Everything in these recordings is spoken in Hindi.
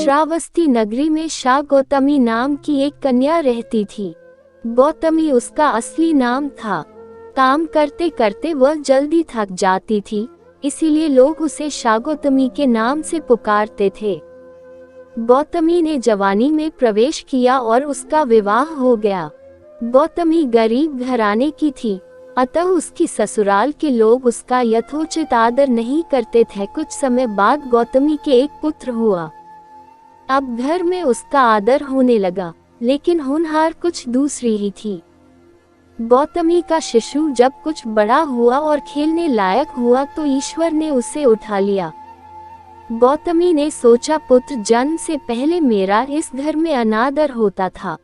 श्रावस्ती नगरी में शाह गौतमी नाम की एक कन्या रहती थी। गौतमी उसका असली नाम था। काम करते करते वह जल्दी थक जाती थी, इसीलिए लोग उसे शाह गौतमी के नाम से पुकारते थे। गौतमी ने जवानी में प्रवेश किया और उसका विवाह हो गया। गौतमी गरीब घराने की थी, अतः उसकी ससुराल के लोग उसका यथोचित आदर नहीं करते थे। कुछ समय बाद गौतमी के एक पुत्र हुआ। अब घर में उसका आदर होने लगा, लेकिन होनहार कुछ दूसरी ही थी। गौतमी का शिशु जब कुछ बड़ा हुआ और खेलने लायक हुआ तो ईश्वर ने उसे उठा लिया। गौतमी ने सोचा, पुत्र जन्म से पहले मेरा इस घर में अनादर होता था।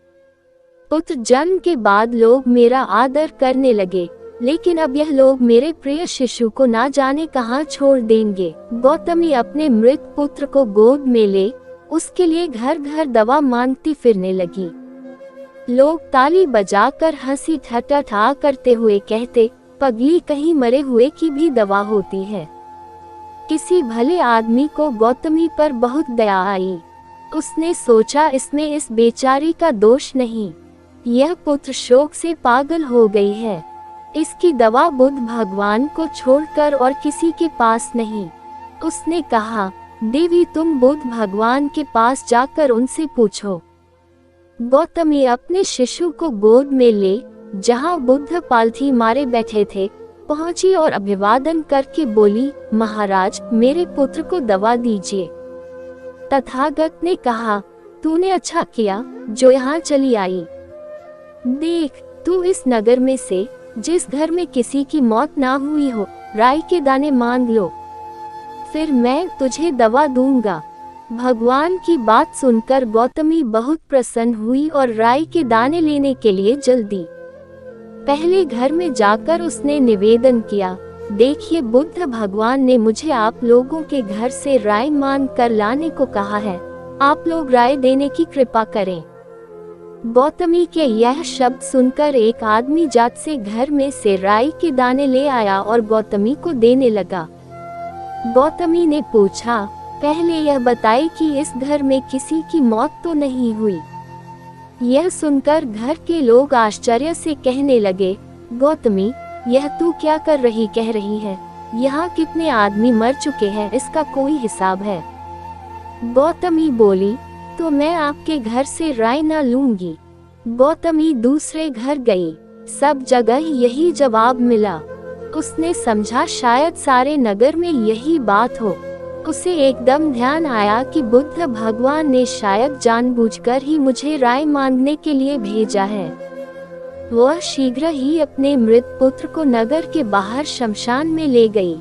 पुत्र जन्म के बाद लोग मेरा आदर करने लगे, लेकिन अब यह लोग मेरे प्रिय शिशु को ना जाने कहाँ छोड़ देंगे। गौतमी अपने मृत पुत्र को गोद में ले उसके लिए घर घर दवा मांगती फिरने लगी। लोग ताली बजाकर हंसी ठट्ठा करते हुए कहते, पगली कहीं मरे हुए की भी दवा होती है। किसी भले आदमी को गौतमी पर बहुत दया आई। उसने सोचा, इसमें इस बेचारी का दोष नहीं, यह पुत्र शोक से पागल हो गई है। इसकी दवा बुद्ध भगवान को छोड़कर और किसी के पास नहीं। उसने कहा, देवी तुम बुद्ध भगवान के पास जाकर उनसे पूछो। गौतमी अपने शिशु को गोद में ले जहाँ बुद्ध पालथी मारे बैठे थे पहुंची और अभिवादन करके बोली, महाराज मेरे पुत्र को दवा दीजिए। तथागत ने कहा, तूने अच्छा किया जो यहाँ चली आई। देख, तू इस नगर में से जिस घर में किसी की मौत ना हुई हो, राई के दाने मांग लो, फिर मैं तुझे दवा दूंगा। भगवान की बात सुनकर गौतमी बहुत प्रसन्न हुई और राई के दाने लेने के लिए जल्दी पहले घर में जाकर उसने निवेदन किया, देखिए बुद्ध भगवान ने मुझे आप लोगों के घर से राई मांग कर लाने को कहा है, आप लोग राय देने की कृपा करें। गौतमी के यह शब्द सुनकर एक आदमी जात से घर में से राई के दाने ले आया और गौतमी को देने लगा। गौतमी ने पूछा, पहले यह बताए कि इस घर में किसी की मौत तो नहीं हुई। यह सुनकर घर के लोग आश्चर्य से कहने लगे, गौतमी यह तू क्या कर रही कह रही है, यहाँ कितने आदमी मर चुके हैं, इसका कोई हिसाब है। गौतमी बोली, तो मैं आपके घर से राय न लूंगी। गौतमी दूसरे घर गई, सब जगह यही जवाब मिला। उसने समझा शायद सारे नगर में यही बात हो। उसे एकदम ध्यान आया कि बुद्ध भगवान ने शायद जानबूझकर ही मुझे राय मांगने के लिए भेजा है। वह शीघ्र ही अपने मृत पुत्र को नगर के बाहर शमशान में ले गई।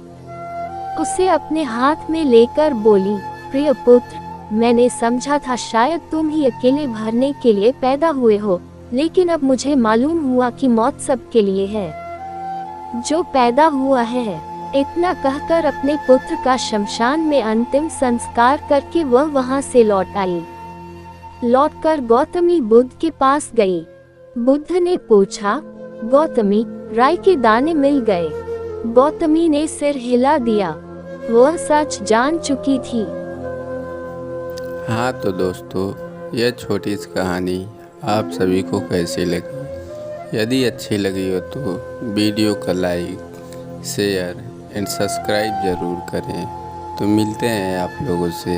उसे अपने हाथ में लेकर बोली, प्रिय पुत्र, मैंने समझा था शायद तुम ही अकेले भरने के लिए पैदा हुए हो, लेकिन अब मुझे मालूम हुआ कि मौत सबके लिए है जो पैदा हुआ है। इतना कहकर अपने पुत्र का शमशान में अंतिम संस्कार करके वह वहां से लौट आई। लौटकर गौतमी बुद्ध के पास गई। बुद्ध ने पूछा, गौतमी राई के दाने मिल गए? गौतमी ने सिर हिला दिया, वह सच जान चुकी थी। हाँ तो दोस्तों, यह छोटी सी कहानी आप सभी को कैसी लगी? यदि अच्छी लगी हो तो वीडियो को लाइक, शेयर एंड सब्सक्राइब ज़रूर करें। तो मिलते हैं आप लोगों से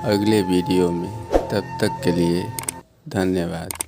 अगले वीडियो में, तब तक के लिए धन्यवाद।